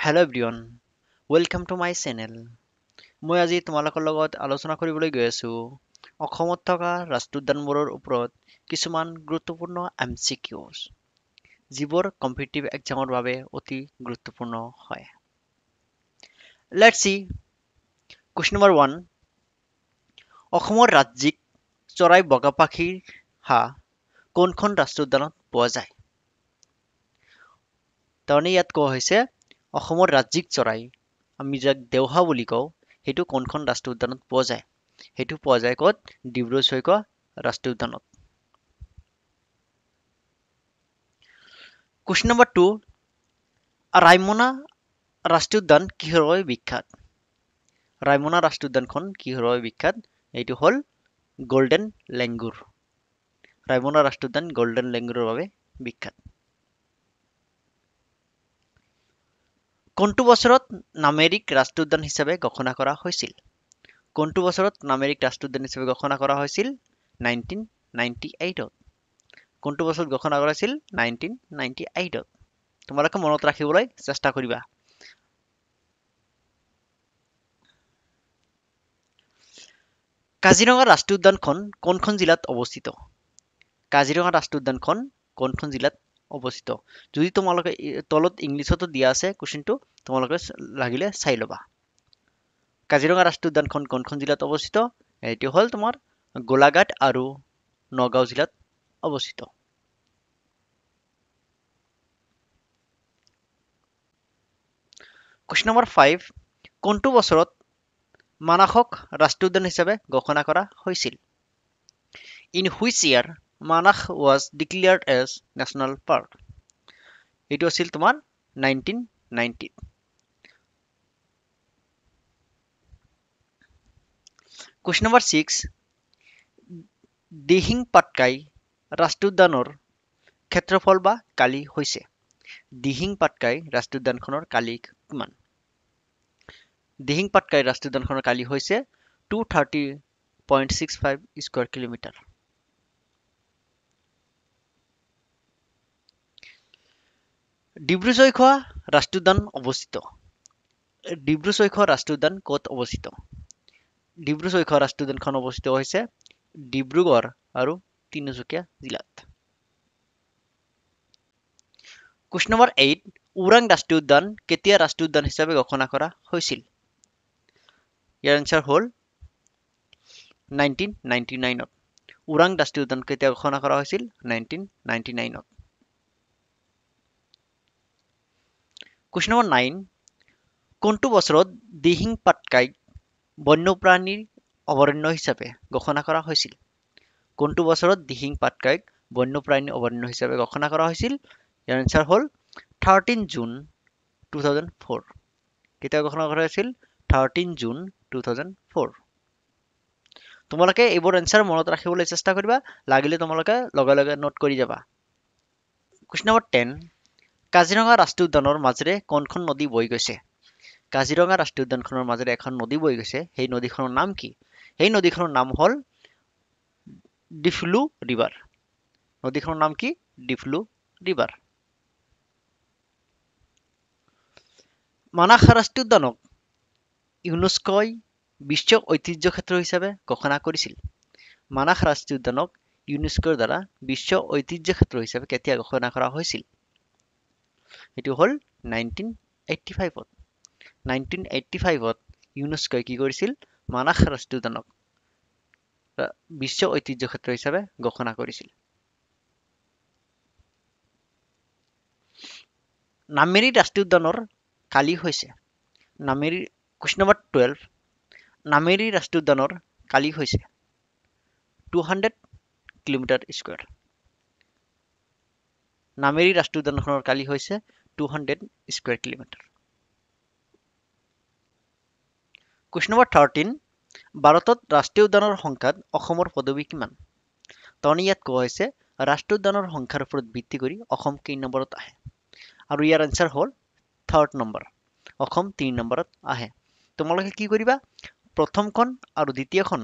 Hello' everyone, welcome to my channel. মই আজি তোমালোকৰ লগত আলোচনা কৰিবলৈ গৈ আছো অসমত থকা ৰাষ্ট্ৰীয় উদ্যানবোৰৰ ওপৰত কিছুমান গুৰুত্বপূৰ্ণ MCQs, যিবোৰ কম্পিটিটিভ এক্সামৰ বাবে অতি গুৰুত্বপূৰ্ণ হয়। Let's see question number 1। অসমৰ ৰাজ্যিক চৰাই বগা পাখীৰ হাঁহ কোনখন ৰাষ্ট্ৰীয় উদ্যানত পোৱা যায়? তাৰমানে ইয়াত কোৱা হৈছে অসমৰ ৰাজ্যিক চৰাই, আমি যাক দেওহা বুলি কওঁ, সেইটো কোনখন ৰাষ্ট্ৰীয় উদ্যানত পোৱা যায়? সেইটো পোৱা যায় ক'ত? ডিব্ৰু-চৈখোৱা ৰাষ্ট্ৰীয় উদ্যানত। Question number 2। ৰায়মনা ৰাষ্ট্ৰীয় উদ্যান কিহৰ বাবে বিখ্যাত? ৰায়মনা ৰাষ্ট্ৰীয় উদ্যানখন কিহৰ বাবে বিখ্যাত? এইটো হ'ল গল্ডেন লেংগুৰ। ৰায়মনা ৰাষ্ট্ৰীয় উদ্যান গল্ডেন লেংগুৰৰ বাবে বিখ্যাত। কোনটো বছৰত নামেৰিক ৰাষ্ট্ৰীয় উদ্যান হিচাপে ঘোষণা কৰা হৈছিল? কোনটো বছৰত নামেৰিক ৰাষ্ট্ৰীয় উদ্যান হিচাপে ঘোষণা কৰা হৈছিল? 1998ত। কোনটো বছৰত ঘোষণা কৰা হৈছিল? 1998ত। তোমালোকে মনত ৰাখিবলৈ চেষ্টা কৰিবা। কাজিৰঙা ৰাষ্ট্ৰীয় উদ্যানখন কোনখন জিলাত অৱস্থিত? কাজিৰঙা ৰাষ্ট্ৰীয় উদ্যানখন কোনখন জিলাত অৱস্থিত? যদি তোমালোকে তলত ইংলিছতো দিয়া আছে কুৱেশ্যনটো, তোমালোকে লাগিলে চাই ল'বা। কাজিৰঙা ৰাষ্ট্ৰীয় উদ্যানখন কোনখন জিলাত অৱস্থিত? এইটো হ'ল তোমাৰ গোলাঘাট আৰু নগাঁও জিলাত অৱস্থিত। Question number 5। কোনটো বছৰত মানাসক ৰাষ্ট্ৰীয় উদ্যান হিচাপে ঘোষণা কৰা হৈছিল? In which year Manas was declared as national park? এইটো আছিল তোমাৰ 1990ত। Question number 6। দিহিং পাটকাই ৰাষ্ট্ৰীয় উদ্যানৰ ক্ষেত্ৰফল বা কালি হৈছে? দিহিং পাটকাই ৰাষ্ট্ৰীয় উদ্যানখনৰ কালি কিমান? দিহিং পাটকাই ৰাষ্ট্ৰীয় উদ্যানখনৰ কালি হৈছে 230.65 স্কুৱাৰ কিলোমিটাৰ। ডিব্ৰু-চৈখোৱা ৰাষ্ট্ৰীয় উদ্যান অৱস্থিত। ডিব্ৰু-চৈখোৱা ৰাষ্ট্ৰীয় উদ্যান ক'ত অৱস্থিত? ডিব্ৰু-চৈখোৱা ৰাষ্ট্ৰীয় উদ্যানখন অৱস্থিত হৈছে ডিব্ৰুগড় আৰু তিনিচুকীয়া জিলাত। Question number 8। ওৰাং ৰাষ্ট্ৰীয় উদ্যান কেতিয়া ৰাষ্ট্ৰীয় উদ্যান হিচাপে ঘোষণা কৰা হৈছিল? ইয়াৰ এনচাৰ হ'ল 1999ত। ওৰাং ৰাষ্ট্ৰীয় উদ্যান কেতিয়া ঘোষণা কৰা হৈছিল? 1999ত। Question number 9। কোনটো বছৰত দিহিং পাটকাইক বন্যপ্ৰাণীৰ অভয়াৰণ্য হিচাপে ঘোষণা কৰা হৈছিল? কোনটো বছৰত দিহিং পাটকাইক বন্যপ্ৰাণী অভয়াৰণ্য হিচাপে ঘোষণা কৰা হৈছিল? ইয়াৰ এনচাৰ হ'ল 13 জুন 2004। কেতিয়া ঘোষণা কৰা হৈছিল? 13 জুন 2004। তোমালোকে এইবোৰ এনচাৰ মনত ৰাখিবলৈ চেষ্টা কৰিবা, লাগিলে তোমালোকে লগে লগে নোট কৰি যাবা। Question number 10। কাজিৰঙা ৰাষ্ট্ৰীয় উদ্যানৰ মাজেৰে কোনখন নদী বৈ গৈছে? কাজিৰঙা ৰাষ্ট্ৰীয় উদ্যানখনৰ মাজেৰে এখন নদী বৈ গৈছে, সেই নদীখনৰ নাম কি? সেই নদীখনৰ নাম হ'ল ডিফলু ৰিভাৰ। নদীখনৰ নাম কি? ডিফলু ৰিভাৰ। মানাস ৰাষ্ট্ৰীয় উদ্যানক ইউনেস্কোই বিশ্ব ঐতিহ্য ক্ষেত্ৰ হিচাপে ঘোষণা কৰিছিল। মানাস ৰাষ্ট্ৰীয় উদ্যানক ইউনেস্কোৰ দ্বাৰা বিশ্ব ঐতিহ্য ক্ষেত্ৰ হিচাপে কেতিয়া ঘোষণা কৰা হৈছিল? এইটো হ'ল 1985ত। 1985ত ইউনেস্কোই কি কৰিছিল? মানাস ৰাষ্ট্ৰীয় উদ্যানক বিশ্ব ঐতিহ্য ক্ষেত্ৰ হিচাপে ঘোষণা কৰিছিল। নামেৰী ৰাষ্ট্ৰীয় উদ্যানৰ কালি হৈছে? Question number 12। নামেৰী ৰাষ্ট্ৰীয় উদ্যানৰ কালি হৈছে 200 কিলোমিটাৰ স্কুৱাৰ। নামেৰী ৰাষ্ট্ৰীয় উদ্যানখনৰ কালি হৈছে 200 স্কুৱাৰ কিলোমিটাৰ। Question number 13। ভাৰতত ৰাষ্ট্ৰীয় উদ্যানৰ সংখ্যাত অসমৰ পদবী কিমান? তাৰমানে ইয়াত কোৱা হৈছে ৰাষ্ট্ৰীয় উদ্যানৰ সংখ্যাৰ ওপৰত ভিত্তি কৰি অসম কেই নম্বৰত আহে, আৰু ইয়াৰ এনচাৰ হ'ল 3rd নম্বৰ। অসম 3 নম্বৰত আহে। তোমালোকে কি কৰিবা? প্ৰথমখন আৰু দ্বিতীয়খন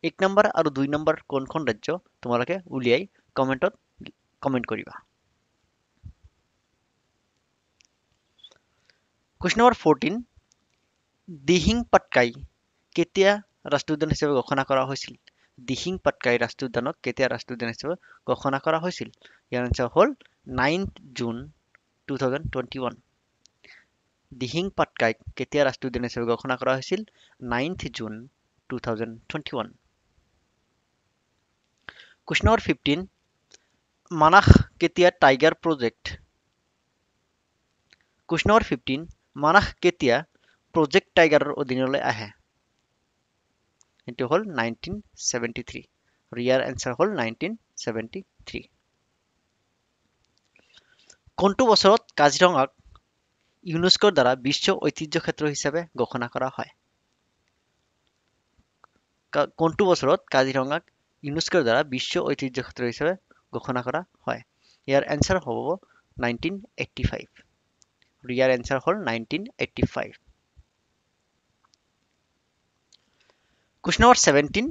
1 নম্বৰ আৰু 2 নম্বৰ কোনখন ৰাজ্য তোমালোকে উলিয়াই কমেণ্টত কমেণ্ট কৰিবা। কুৱেশ্যন নম্বৰ 14 দিহিং পাটকাই কেতিয়া ৰাষ্ট্ৰীয় উদ্যান হিচাপে ঘোষণা কৰা হৈছিল দিহিং পাটকাই ৰাষ্ট্ৰীয় উদ্যানক কেতিয়া ৰাষ্ট্ৰীয় উদ্যান হিচাপে ঘোষণা কৰা হৈছিল ইয়াৰ আনসাৰ হ'ল 9th জুন 2021 দিহিং পাটকাই কেতিয়া ৰাষ্ট্ৰীয় উদ্যান হিচাপে ঘোষণা কৰা হৈছিল 9th June 2021 question number 15 Manas কেতিয়া tiger project question number 15 Manas কেতিয়া প্ৰজেক্ট টাইগাৰৰ অধীনলৈ আহে এটো হল 1973 আৰু ইয়াৰ আনসাৰ হল 1973 কোনটো বছৰত কাজিৰঙাক ইউনেস্কোৰ দ্বাৰা বিশ্ব ঐতিহ্য ক্ষেত্ৰ হিচাপে ঘোষণা কৰা হয় কোনটো বছৰত কাজিৰঙাক ইউনেস্কোৰ দ্বাৰা বিশ্ব ঐতিহ্য ক্ষেত্ৰ হিচাপে ঘোষণা কৰা হয় ইয়াৰ আনসাৰ হ'ব 1985 আৰু ইয়াৰ আনসাৰ হ'ল 1985 কুৱেশ্যন নম্বৰ 17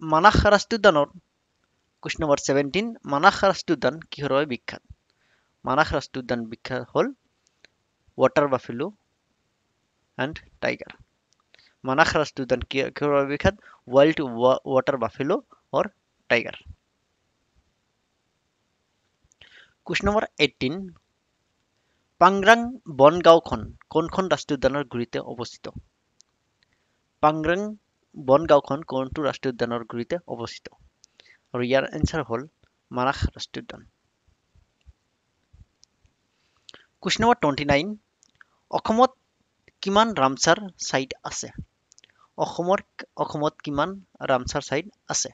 মানাস ৰাষ্ট্ৰীয় উদ্যানৰ কুৱেশ্যন নম্বৰ 17 মানাস ৰাষ্ট্ৰীয় উদ্যান কিহৰ বাবে বিখ্যাত মানাস ৰাষ্ট্ৰীয় উদ্যান বিখ্যাত হ'ল water buffalo and tiger Manas ৰাষ্ট্ৰীয় উদ্যান কিহৰ বাবে বিখ্যাত wild water buffalo or tiger question number 18 পাংগ্ৰাং বন গাঁওখন কোনখন ৰাষ্ট্ৰীয় উদ্যানৰ গুৰিতে অৱস্থিত পাংগ্ৰাং বন গাঁওখন কোনটো ৰাষ্ট্ৰীয় উদ্যানৰ গুৰিতে অৱস্থিত আৰু ইয়াৰ আনসাৰ হ'ল মানাস ৰাষ্ট্ৰীয় উদ্যান কুৱেশ্যন নম্বৰ 29 অসমত কিমান ৰামচাৰ সাইট আছে অসমত কিমান ৰামচাৰ সাইট আছে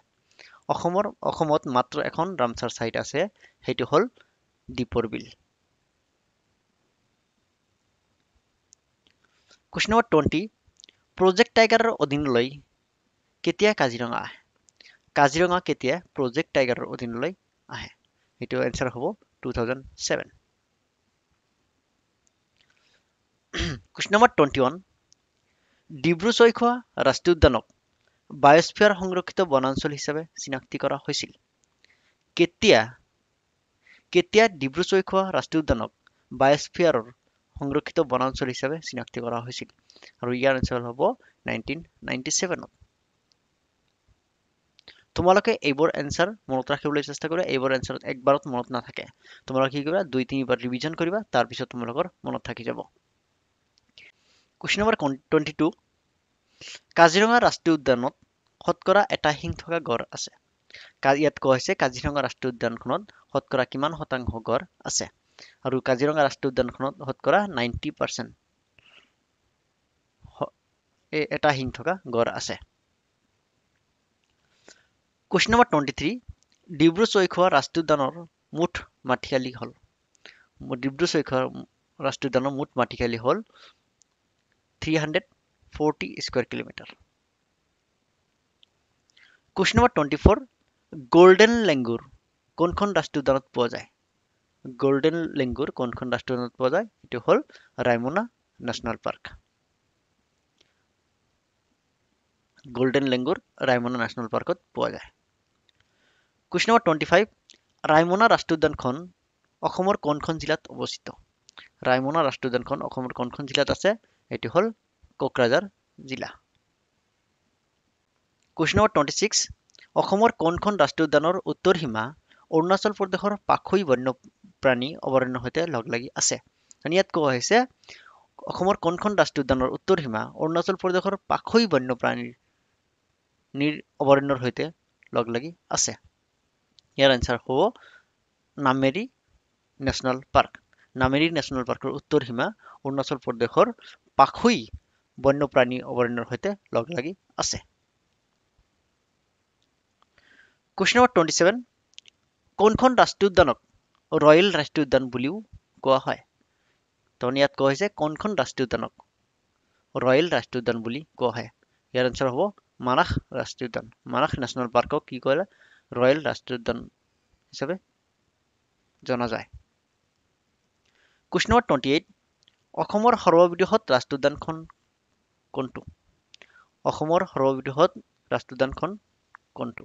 অসমত মাত্ৰ এখন ৰামচাৰ সাইট আছে সেইটো হ'ল দীপৰ বিল কুৱেশ্যন নম্বৰ 20 প্ৰজেক্ট টাইগাৰৰ অধীনলৈ কেতিয়া কাজিৰঙা আহে কাজিৰঙা কেতিয়া প্ৰজেক্ট টাইগাৰৰ অধীনলৈ আহে এইটো আনসাৰ হ'ব 2007 কুৱেশ্যন নম্বৰ 21 ডিব্ৰু-ছৈখোৱা ৰাষ্ট্ৰীয় উদ্যানক বায়োস্ফিয়াৰ সংৰক্ষিত বনাঞ্চল হিচাপে চিনাক্তি কৰা হৈছিল কেতিয়া ডিব্ৰু-ছৈখোৱা ৰাষ্ট্ৰীয় উদ্যানক বায়োস্ফিয়াৰৰ সংৰক্ষিত বনাঞ্চল হিচাপে চিনাক্তি কৰা হৈছিল আৰু ইয়াৰ আনসাৰ হ'ব 1997 তোমালোকে এইবোৰ এনসাৰ মনত ৰাখিবলৈ চেষ্টা কৰিবা এইবোৰ এনসাৰ একবাৰত মনত নাথাকে তোমালোকে কি কৰিবা 2-3 বাৰ ৰিভিজন কৰিবা তাৰ পিছত তোমালোকৰ মনত থাকি যাব কুৱেশ্যন নম্বৰ 22 কাজিৰঙা ৰাষ্ট্ৰীয় উদ্যানত শতকৰা এটা শিং থকা গড় আছে ইয়াত কোৱা হৈছে কাজিৰঙা ৰাষ্ট্ৰীয় উদ্যানখনত শতকৰা কিমান শতাংশ গড় আছে আৰু কাজিৰঙা ৰাষ্ট্ৰীয় উদ্যানখনত শতকৰা 90% এটা শিং থকা গড় আছে কুৱেশ্যন নম্বৰ 23 ডিব্ৰু-ছৈখোৱা ৰাষ্ট্ৰীয় উদ্যানৰ মুঠ মাটিকালি হল ডিব্ৰু-ছৈখোৱা ৰাষ্ট্ৰীয় উদ্যানৰ মুঠ মাটিকালি হল 340 square kilometre question number 24 golden langur কোনখন ৰাষ্ট্ৰীয় উদ্যানত পোৱা যায় গোল্ডেন লেংগুৰ কোনখন ৰাষ্ট্ৰীয় উদ্যানত পোৱা যায় এটো হল Raimona national park golden লেংগুৰ Raimona national পাৰ্কত পোৱা যায় কুৱেশ্যন নম্বৰ 25 ৰায়মনা ৰাষ্ট্ৰীয় উদ্যানখন অসমৰ কোনখন জিলাত অৱস্থিত ৰায়মনা ৰাষ্ট্ৰীয় উদ্যানখন অসমৰ কোনখন জিলাত আছে এটো হল কোকৰাঝাৰ জিলা কুৱেশ্যন নম্বৰ 26 অসমৰ কোনখন ৰাষ্ট্ৰীয় উদ্যানৰ উত্তৰ সীমা অৰুণাচল প্ৰদেশৰ পাখৈ বন্যপ্ৰাণী অভয়াৰণ্যৰ সৈতে লগ লাগি আছে ইয়াত কোৱা হৈছে অসমৰ কোনখন ৰাষ্ট্ৰীয় উদ্যানৰ উত্তৰ সীমা অৰুণাচল প্ৰদেশৰ পাখৈ বন্যপ্ৰাণীৰ অভয়াৰণ্যৰ সৈতে লগ লাগি আছে ইয়াৰ আনসাৰ হ'ব Nameri national park Nameri national পাৰ্কৰ উত্তৰ সীমা অৰুণাচল প্ৰদেশৰ পাখৈ বন্যপ্ৰাণী অভয়াৰণ্যৰ সৈতে লগ লাগি আছে কুৱেশ্যন নম্বৰ 27 কোনখন ৰাষ্ট্ৰীয় উদ্যানক ৰয়েল ৰাষ্ট্ৰীয় উদ্যান বুলিও কোৱা হয় তখন ইয়াত কোৱা হৈছে কোনখন ৰাষ্ট্ৰীয় উদ্যানক ৰয়েল ৰাষ্ট্ৰীয় উদ্যান বুলি কোৱা হয় ইয়াৰ আনসাৰ হ'ব মানাস ৰাষ্ট্ৰীয় উদ্যান মানাস ন্যাশনাল পাৰ্কক কি কয় ৰয়েল ৰাষ্ট্ৰীয় উদ্যান হিচাপে জনা যায় কুৱেশ্যন নম্বৰ 28 অসমৰ সৰ্ববৃহৎ ৰাষ্ট্ৰীয় উদ্যানখন কোনটো অসমৰ সৰ্ববৃহৎ ৰাষ্ট্ৰীয় উদ্যানখন কোনটো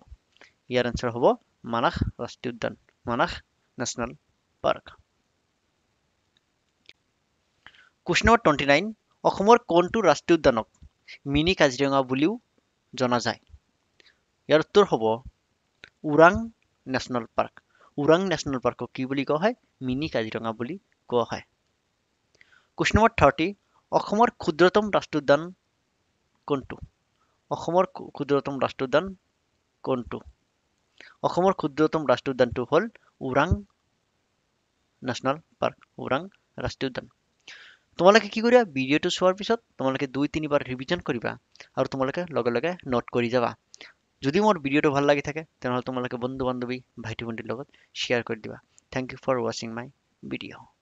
ইয়াৰ আনসাৰ হ'ব মানাস ৰাষ্ট্ৰীয় উদ্যান Manas national park question number 29 অসমৰ কোনটো ৰাষ্ট্ৰীয় উদ্যানক মিনি কাজিৰঙা বুলিও জনা যায় ইয়াৰ উত্তৰ হ'ব Orang national park Orang national পাৰ্কক কি বুলি কোৱা হয় মিনি কাজিৰঙা বুলি কোৱা হয় কুৱেশ্যন নম্বৰ 30 অসমৰ ক্ষুদ্ৰতম ৰাষ্ট্ৰীয় উদ্যান কোনটো অসমৰ ক্ষুদ্ৰতম ৰাষ্ট্ৰীয় উদ্যান কোনটো অসমৰ ক্ষুদ্ৰতম ৰাষ্ট্ৰীয় উদ্যানটো হ'ল ওৰাং নেশ্যনেল পাৰ্ক ওৰাং ৰাষ্ট্ৰীয় উদ্যান তোমালোকে কি কৰিবা ভিডিঅ'টো চোৱাৰ পিছত তোমালোকে 2-3 বাৰ ৰিভিজন কৰিবা আৰু তোমালোকে লগে লগে নোট কৰি যাবা যদি মোৰ ভিডিঅ'টো ভাল লাগি থাকে তেনেহ'লে তোমালোকে বন্ধু বান্ধৱী ভাইটি ভণ্টিৰ লগত শ্বেয়াৰ কৰি দিবা থ্যাংক ইউ ফৰ ৱাচিং মাই ভিডিঅ'